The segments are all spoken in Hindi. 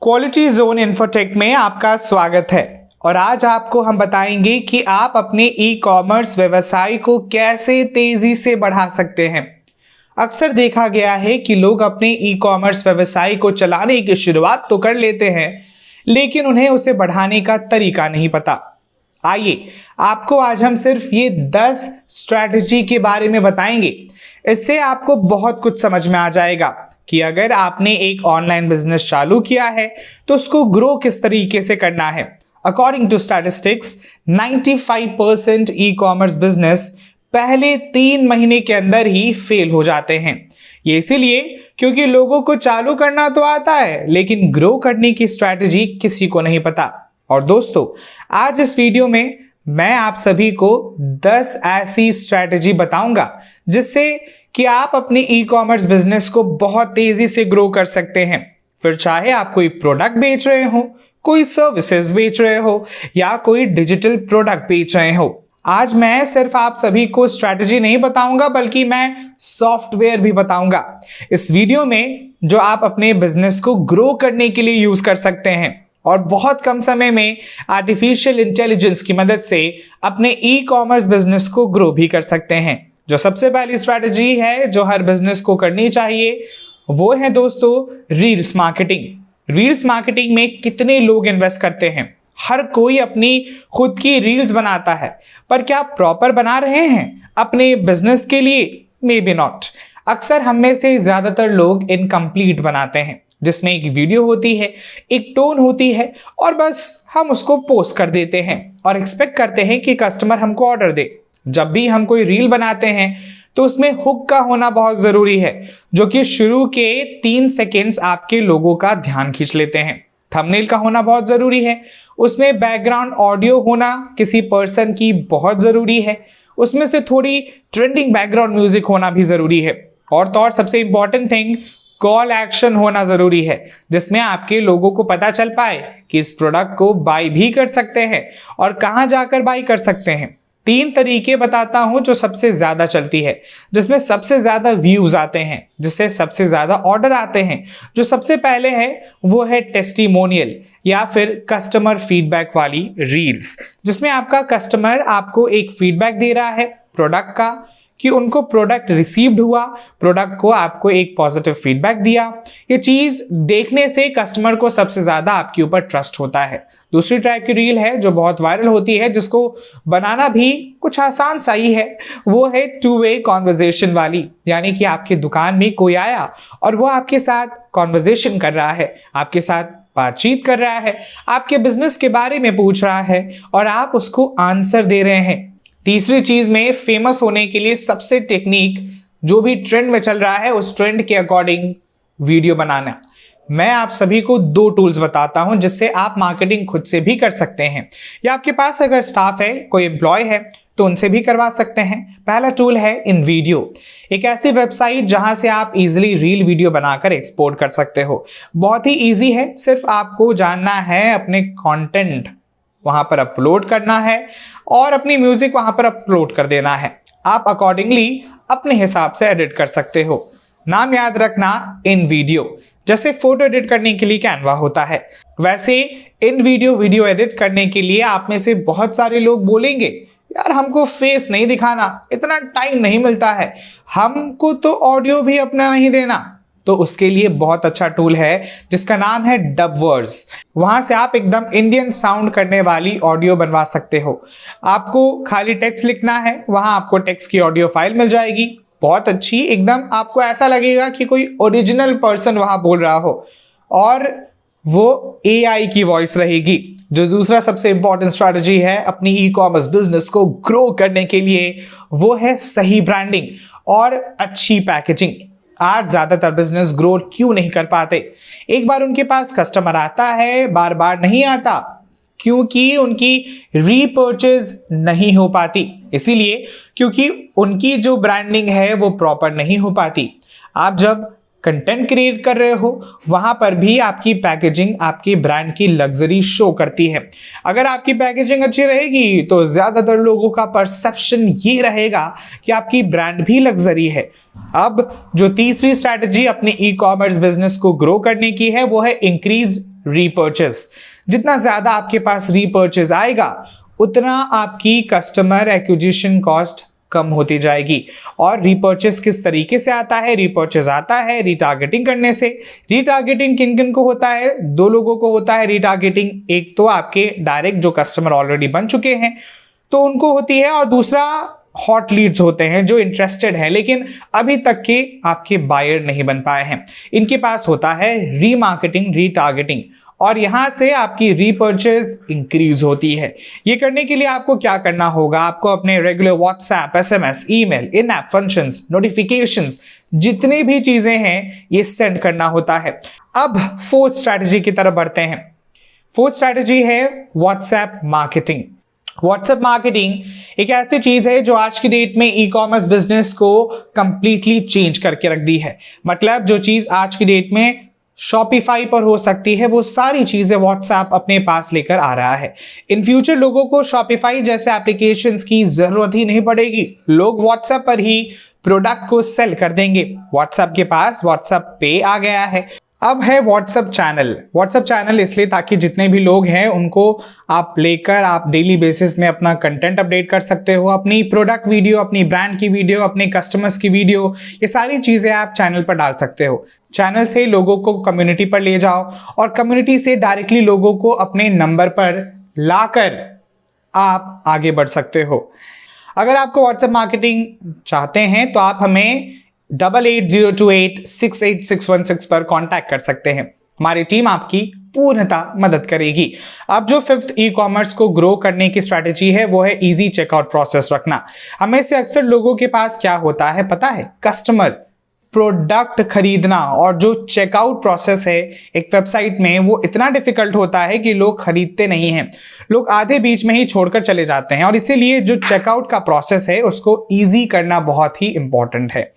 क्वालिटी जोन इन्फोटेक में आपका स्वागत है और आज आपको हम बताएंगे कि आप अपने ई कॉमर्स व्यवसाय को कैसे तेजी से बढ़ा सकते हैं। अक्सर देखा गया है कि लोग अपने ई कॉमर्स व्यवसाय को चलाने की शुरुआत तो कर लेते हैं, लेकिन उन्हें उसे बढ़ाने का तरीका नहीं पता। आइए आपको आज हम सिर्फ ये 10 स्ट्रैटेजी के बारे में बताएंगे। इससे आपको बहुत कुछ समझ में आ जाएगा कि अगर आपने एक ऑनलाइन बिजनेस चालू किया है तो उसको ग्रो किस तरीके से करना है। According to statistics 95% e commerce business पहले 3 महीने के अंदर ही फेल हो जाते हैं। ये इसीलिए क्योंकि लोगों को चालू करना तो आता है, लेकिन ग्रो करने की स्ट्रैटेजी किसी को नहीं पता। और दोस्तों, आज इस वीडियो में मैं आप सभी को 10 ऐसी स्ट्रैटेजी बताऊंगा जिससे कि आप अपने ई कॉमर्स बिजनेस को बहुत तेजी से ग्रो कर सकते हैं। फिर चाहे आप कोई प्रोडक्ट बेच रहे हो, कोई सर्विसेज बेच रहे हो या कोई डिजिटल प्रोडक्ट बेच रहे हो। आज मैं सिर्फ आप सभी को स्ट्रैटेजी नहीं बताऊंगा, बल्कि मैं सॉफ्टवेयर भी बताऊंगा इस वीडियो में जो आप अपने बिजनेस को ग्रो करने के लिए यूज कर सकते हैं और बहुत कम समय में आर्टिफिशियल इंटेलिजेंस की मदद से अपने ई कॉमर्स बिजनेस को ग्रो भी कर सकते हैं। जो सबसे पहली स्ट्रैटेजी है जो हर बिजनेस को करनी चाहिए वो है दोस्तों रील्स मार्केटिंग। रील्स मार्केटिंग में कितने लोग इन्वेस्ट करते हैं? हर कोई अपनी खुद की रील्स बनाता है, पर क्या प्रॉपर बना रहे हैं अपने बिजनेस के लिए? May be not. अक्सर हम में से ज्यादातर लोग इनकम्प्लीट बनाते हैं, जिसमें एक वीडियो होती है, एक टोन होती है और बस हम उसको पोस्ट कर देते हैं और एक्सपेक्ट करते हैं कि कस्टमर हमको ऑर्डर दे। जब भी हम कोई रील बनाते हैं तो उसमें हुक का होना बहुत जरूरी है, जो कि शुरू के 3 सेकेंड्स आपके लोगों का ध्यान खींच लेते हैं। थंबनेल का होना बहुत जरूरी है, उसमें बैकग्राउंड ऑडियो होना किसी पर्सन की बहुत जरूरी है, उसमें से थोड़ी ट्रेंडिंग बैकग्राउंड म्यूजिक होना भी जरूरी है और तो और सबसे इंपॉर्टेंट थिंग कॉल एक्शन होना जरूरी है, जिसमें आपके लोगों को पता चल पाए कि इस प्रोडक्ट को बाय भी कर सकते हैं और कहां जाकर बाय कर सकते हैं। 3 तरीके बताता हूं जो सबसे ज्यादा चलती है, जिसमें सबसे ज्यादा व्यूज आते हैं, जिससे सबसे ज्यादा ऑर्डर आते हैं। जो सबसे पहले है वो है टेस्टिमोनियल या फिर कस्टमर फीडबैक वाली रील्स, जिसमें आपका कस्टमर आपको एक फीडबैक दे रहा है प्रोडक्ट का कि उनको प्रोडक्ट रिसीव्ड हुआ, प्रोडक्ट को आपको एक पॉजिटिव फीडबैक दिया। ये चीज देखने से कस्टमर को सबसे ज्यादा आपके ऊपर ट्रस्ट होता है। दूसरी टाइप की रील है जो बहुत वायरल होती है, जिसको बनाना भी कुछ आसान सा ही है, वो है 2 वे कॉन्वर्जेशन वाली, यानी कि आपकी दुकान में कोई आया और वो आपके साथ कॉन्वर्जेशन कर रहा है, आपके साथ बातचीत कर रहा है, आपके बिजनेस के बारे में पूछ रहा है और आप उसको आंसर दे रहे हैं। तीसरी चीज में फेमस होने के लिए सबसे टेक्निक जो भी ट्रेंड में चल रहा है उस ट्रेंड के अकॉर्डिंग वीडियो बनाना। मैं आप सभी को 2 टूल्स बताता हूं जिससे आप मार्केटिंग खुद से भी कर सकते हैं, या आपके पास अगर स्टाफ है, कोई एम्प्लॉय है तो उनसे भी करवा सकते हैं। पहला टूल है InVideo, एक ऐसी वेबसाइट जहां से आप इजीली रील वीडियो बनाकर एक्सपोर्ट कर सकते हो। बहुत ही इजी है, सिर्फ आपको जानना है अपने कंटेंट वहां पर अपलोड करना है और अपनी म्यूजिक वहां पर अपलोड कर देना है। आप अकॉर्डिंगली अपने हिसाब से एडिट कर सकते हो। नाम याद रखना InVideo। जैसे फोटो एडिट करने के लिए कैनवा होता है, वैसे InVideo वीडियो एडिट करने के लिए आप में से बहुत सारे लोग बोलेंगे यार हमको फेस नहीं दिखाना, इतना टाइम नहीं मिलता है, हमको तो ऑडियो भी अपना नहीं देना। तो उसके लिए बहुत अच्छा टूल है जिसका नाम है डबवर्स। वहां से आप एकदम इंडियन साउंड करने वाली ऑडियो बनवा सकते हो। आपको खाली टेक्स्ट लिखना है, वहां आपको टेक्स्ट की ऑडियो फाइल मिल जाएगी, बहुत अच्छी, एकदम आपको ऐसा लगेगा कि कोई ओरिजिनल पर्सन वहां बोल रहा हो और वो AI की वॉइस रहेगी। जो दूसरा सबसे इंपॉर्टेंट स्ट्रैटेजी है अपनी ई कॉमर्स बिजनेस को ग्रो करने के लिए वो है सही ब्रांडिंग और अच्छी पैकेजिंग। आज ज्यादातर बिजनेस ग्रो क्यों नहीं कर पाते? एक बार उनके पास कस्टमर आता है, बार बार नहीं आता, क्योंकि उनकी रीपर्चेज नहीं हो पाती। इसीलिए क्योंकि उनकी जो ब्रांडिंग है वो प्रॉपर नहीं हो पाती। आप जब कंटेंट क्रिएट कर रहे हो वहां पर भी आपकी पैकेजिंग आपकी ब्रांड की लग्जरी शो करती है। अगर आपकी पैकेजिंग अच्छी रहेगी तो ज्यादातर लोगों का परसेप्शन ये रहेगा कि आपकी ब्रांड भी लग्जरी है। अब जो तीसरी स्ट्रैटेजी अपने ई कॉमर्स बिजनेस को ग्रो करने की है वो है इंक्रीज रीपर्चेस। जितना ज़्यादा आपके पास रीपर्चेस आएगा उतना आपकी कस्टमर एक्विजिशन कॉस्ट कम होती जाएगी। और रीपर्चेस किस तरीके से आता है? रीपर्चेस आता है रीटारगेटिंग करने से। रीटारगेटिंग किन किन को होता है? दो लोगों को होता है रीटारगेटिंग। एक तो आपके डायरेक्ट जो कस्टमर ऑलरेडी बन चुके हैं तो उनको होती है, और दूसरा हॉट लीड्स होते हैं जो इंटरेस्टेड है लेकिन अभी तक के आपके बायर नहीं बन पाए हैं। इनके पास होता है रीमार्केटिंग, रीटारगेटिंग, और यहां से आपकी रीपर्चेज इंक्रीज होती है। ये करने के लिए आपको क्या करना होगा? आपको अपने रेगुलर व्हाट्सएप, एसएमएस, ईमेल, इन ऐप फंक्शंस, नोटिफिकेशंस, जितने भी चीजें हैं ये सेंड करना होता है। अब फोर्थ स्ट्रैटेजी की तरफ बढ़ते हैं। फोर्थ स्ट्रैटेजी है व्हाट्सएप मार्केटिंग। व्हाट्सएप मार्केटिंग एक ऐसी चीज है जो आज की डेट में ई कॉमर्स बिजनेस को कंप्लीटली चेंज करके रख दी है। मतलब जो चीज आज की डेट में शॉपिफाई पर हो सकती है वो सारी चीजें व्हाट्सएप अपने पास लेकर आ रहा है। इन फ्यूचर लोगों को शॉपिफाई जैसे एप्लीकेशंस की जरूरत ही नहीं पड़ेगी। लोग व्हाट्सएप पर ही प्रोडक्ट को सेल कर देंगे। व्हाट्सएप के पास व्हाट्सएप पे आ गया है। अब है व्हाट्सएप चैनल। व्हाट्सएप चैनल इसलिए ताकि जितने भी लोग हैं उनको आप लेकर आप डेली बेसिस में अपना कंटेंट अपडेट कर सकते हो, अपनी प्रोडक्ट वीडियो, अपनी ब्रांड की वीडियो, अपने कस्टमर्स की वीडियो, ये सारी चीजें आप चैनल पर डाल सकते हो। चैनल से लोगों को कम्युनिटी पर ले जाओ और कम्युनिटी से डायरेक्टली लोगों को अपने नंबर पर लाकर आप आगे बढ़ सकते हो। अगर आपको व्हाट्सएप मार्केटिंग चाहते हैं तो आप हमें 8802868616 पर कांटेक्ट कर सकते हैं। हमारी टीम आपकी पूर्णतः मदद करेगी। अब जो फिफ्थ ई कॉमर्स को ग्रो करने की स्ट्रैटेजी है वो है इजी चेकआउट प्रोसेस रखना। हमें से अक्सर लोगों के पास क्या होता है पता है? कस्टमर प्रोडक्ट खरीदना और जो चेकआउट प्रोसेस है एक वेबसाइट में वो इतना डिफिकल्ट होता है कि लोग खरीदते नहीं हैं। लोग आधे बीच में ही छोड़कर चले जाते हैं और इसीलिए जो चेकआउट का प्रोसेस है उसको इजी करना बहुत ही इंपॉर्टेंट है।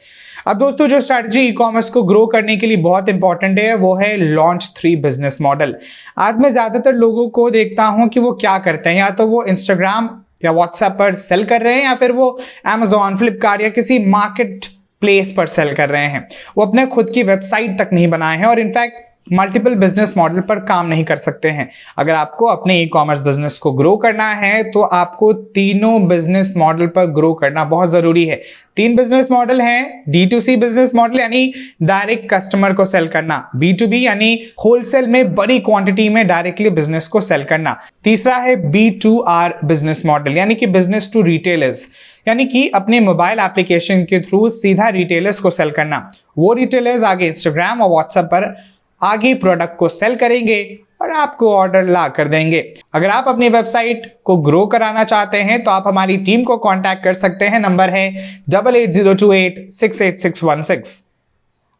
अब दोस्तों जो स्ट्रैटेजी ई कॉमर्स को ग्रो करने के लिए बहुत इंपॉर्टेंट है वो है लॉन्च 3 बिजनेस मॉडल। आज मैं ज्यादातर लोगों को देखता हूं कि वो क्या करते हैं, या तो वो इंस्टाग्राम या व्हाट्सएप पर सेल कर रहे हैं या फिर वो Amazon, फ्लिपकार्ट या किसी मार्केट प्लेस पर सेल कर रहे हैं। वो अपने खुद की वेबसाइट तक नहीं बनाए हैं और इनफैक्ट मल्टीपल बिजनेस मॉडल पर काम नहीं कर सकते हैं। अगर आपको अपने ई कॉमर्स बिजनेस को ग्रो करना है तो आपको तीनों बिजनेस मॉडल पर ग्रो करना बहुत जरूरी है। 3 बिजनेस मॉडल हैं। D2C बिजनेस मॉडल यानी डायरेक्ट कस्टमर को सेल करना, B2B यानी होलसेल में बड़ी क्वांटिटी में डायरेक्टली बिजनेस को सेल करना। तीसरा है B2R बिजनेस मॉडल यानी कि बिजनेस टू रिटेलर्स, यानी कि अपने मोबाइल एप्लीकेशन के थ्रू सीधा रिटेलर्स को सेल करना। वो रिटेलर्स आगे इंस्टाग्राम और व्हाट्सएप पर आगे प्रोडक्ट को सेल करेंगे और आपको ऑर्डर ला कर देंगे। अगर आप अपनी वेबसाइट को ग्रो कराना चाहते हैं तो आप हमारी टीम को कांटेक्ट कर सकते हैं। नंबर है 8802868616।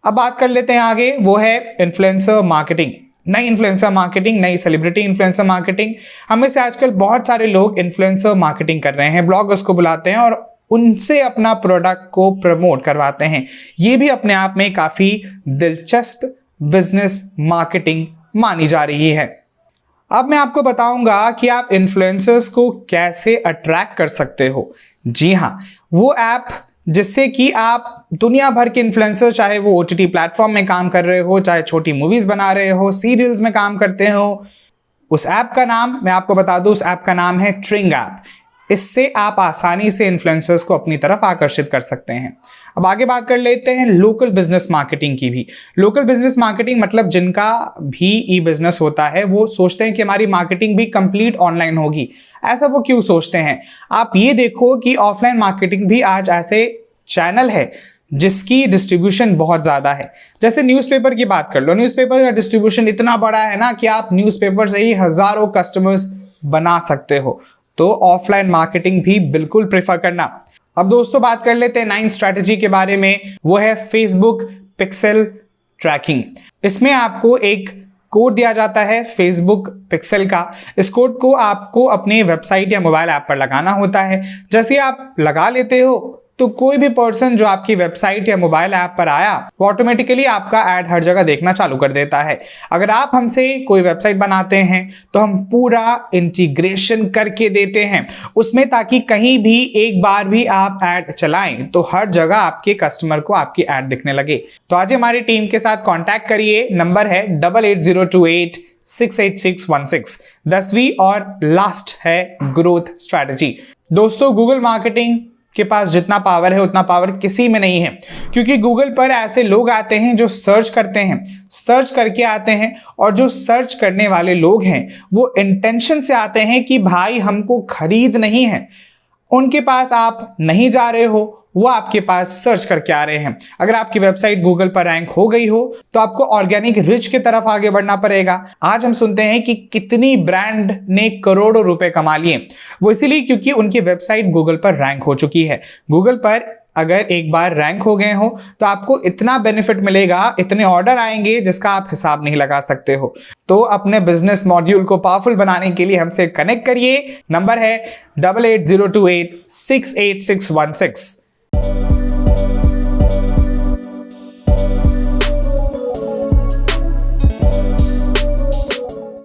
अब बात कर लेते हैं आगे, वो है इन्फ्लुएंसर मार्केटिंग। नई इन्फ्लुएंसर मार्केटिंग, नई सेलिब्रिटी इन्फ्लुएंसर मार्केटिंग। हमें से आजकल बहुत सारे लोग इन्फ्लुएंसर मार्केटिंग कर रहे हैं, ब्लॉगर्स को बुलाते हैं और उनसे अपना प्रोडक्ट को प्रमोट करवाते हैं। ये भी अपने आप में काफी दिलचस्प बिजनेस मार्केटिंग मानी जा रही है। अब मैं आपको बताऊंगा कि आप इन्फ्लुएंसर्स को कैसे अट्रैक्ट कर सकते हो। जी हाँ, वो ऐप जिससे कि आप दुनिया भर के इन्फ्लुएंसर, चाहे वो OTT प्लेटफॉर्म में काम कर रहे हो, चाहे छोटी मूवीज बना रहे हो, सीरियल्स में काम करते हो, उस ऐप का नाम मैं आपको बता दूं, उस ऐप का नाम है ट्रिंग ऐप। इससे आप आसानी से इन्फ्लुएंसर्स को अपनी तरफ आकर्षित कर सकते हैं। अब आगे बात कर लेते हैं लोकल बिजनेस मार्केटिंग की भी। लोकल बिजनेस मार्केटिंग मतलब जिनका भी ई बिजनेस होता है वो सोचते हैं कि हमारी मार्केटिंग भी कंप्लीट ऑनलाइन होगी। ऐसा वो क्यों सोचते हैं? आप ये देखो कि ऑफलाइन मार्केटिंग भी आज ऐसे चैनल है जिसकी डिस्ट्रीब्यूशन बहुत ज्यादा है। जैसे न्यूज़पेपर की बात कर लो, न्यूज़पेपर का डिस्ट्रीब्यूशन इतना बड़ा है ना कि आप न्यूज़पेपर से ही हजारों कस्टमर्स बना सकते हो। तो ऑफलाइन मार्केटिंग भी बिल्कुल प्रेफर करना। अब दोस्तों बात कर लेते हैं 9th स्ट्रैटेजी के बारे में, वो है फेसबुक पिक्सल ट्रैकिंग। इसमें आपको एक कोड दिया जाता है फेसबुक पिक्सल का। इस कोड को आपको अपने वेबसाइट या मोबाइल ऐप पर लगाना होता है। जैसे आप लगा लेते हो तो कोई भी पर्सन जो आपकी वेबसाइट या मोबाइल ऐप पर आया वो ऑटोमेटिकली आपका ऐड हर जगह देखना चालू कर देता है। अगर आप हमसे कोई वेबसाइट बनाते हैं तो हम पूरा इंटीग्रेशन करके देते हैं उसमें, ताकि कहीं भी एक बार भी आप ऐड चलाएं तो हर जगह आपके कस्टमर को आपकी ऐड दिखने लगे। तो आज हमारी टीम के साथ कांटेक्ट करिए। नंबर है 8802868616। 68616। 10वीं और लास्ट है ग्रोथ स्ट्रैटेजी। दोस्तों, गूगल मार्केटिंग के पास जितना पावर है उतना पावर किसी में नहीं है, क्योंकि गूगल पर ऐसे लोग आते हैं जो सर्च करते हैं, सर्च करके आते हैं, और जो सर्च करने वाले लोग हैं वो इंटेंशन से आते हैं कि भाई हमको खरीद नहीं है। उनके पास आप नहीं जा रहे हो, वो आपके पास सर्च करके आ रहे हैं। अगर आपकी वेबसाइट गूगल पर रैंक हो गई हो तो आपको ऑर्गेनिक रिच की तरफ आगे बढ़ना पड़ेगा। आज हम सुनते हैं कि कितनी ब्रांड ने करोड़ों रुपए कमा लिए, वो इसीलिए क्योंकि उनकी वेबसाइट गूगल पर रैंक हो चुकी है। गूगल पर अगर एक बार रैंक हो गए हो तो आपको इतना बेनिफिट मिलेगा, इतने ऑर्डर आएंगे जिसका आप हिसाब नहीं लगा सकते हो। तो अपने बिजनेस मॉड्यूल को पावरफुल बनाने के लिए हमसे कनेक्ट करिए। नंबर है 8802868616।